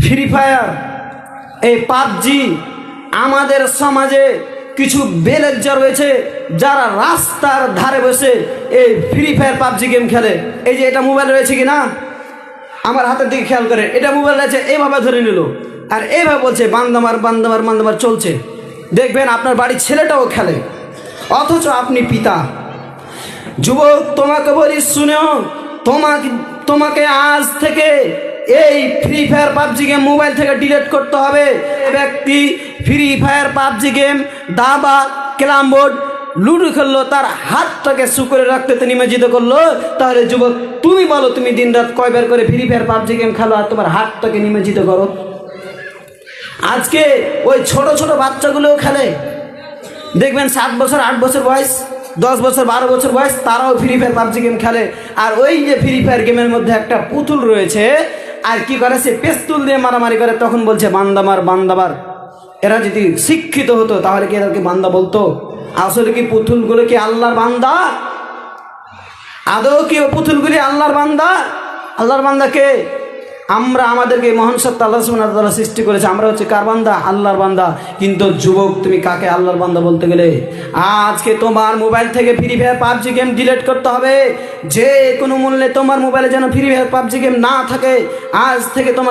Free fire, এই PUBG, আমাদের সমাজে কিছু বেলজ্জা রয়েছে যারা রাস্তার ধারে বসে এই ফ্রি ফায়ার পাবজি গেম খেলে। এই যে এটা মোবাইল রয়েছে কি না, আমার হাতের দিকে খেয়াল করে, এটা মোবাইল রয়েছে, এইভাবে ধরে নিল আর এইভাবে বলছে বান্দামার বান্দামার বান্দামার চলছে। দেখবেন আপনার বাড়ির ছেলেটাও খেলে, অথচ আপনি পিতা। যুবক, তোমাকে বলি শুনেও, তোমাকে আজ থেকে এই free fire PUBG game mobile থেকে ডিলিট করতে হবে। ব্যক্তি ফ্রি ফায়ার পাবজি গেম, দাবা, ক্যারাম বোর্ড, লুডো খেললো, তার হাতটাকে শুকরে রাখতে নিমজ্জিত করলো, তাহলে যুবক তুমি বলো, তুমি দিনরাত কয়বার করে ফ্রি ফায়ার পাবজি গেম খেলো আর তোমার হাতটাকে নিমজ্জিত করো? আজকে ওই ছোট ছোট বাচ্চাগুলোও খেলে, দেখবেন 7 বছর 8 বছর বয়স, 10 বছর 12 বছর বয়স, তারাও ফ্রি ফায়ার পাবজি গেম খেলে। আর ওই যে ফ্রি ফায়ার গেমের মধ্যে একটা পুতুল রয়েছে, আর কি করে, সে পেস্তুল দিয়ে মারামারি করে, তখন বলছে বান্দামার বান্দাবার। এরা যদি শিক্ষিত হতো তাহলে কি এদেরকে বান্দা বলতো? আসলে কি পুতুলগুলো কি আল্লাহর বান্দা? আদৌ কি পুতুলগুলি আল্লাহর বান্দা? আল্লাহর বান্দাকে আমরা, আমাদেরকে মহান সত্তা আল্লাহ সুবহানাহু ওয়া তাআলা সৃষ্টি করেছে, আমরা হচ্ছে কার বান্দা? আল্লাহর বান্দা। কিন্তু যুবক, তুমি কাকে আল্লাহর বান্দা বলতে গেলে? আজকে তোমার মোবাইল থেকে free fire PUBG game delete করতে হবে। যে কোনো মূল্যে তোমার মোবাইলে যেন ফ্রি ফায়ার পাবজি গেম না থাকে। আজ থেকে তোমাকে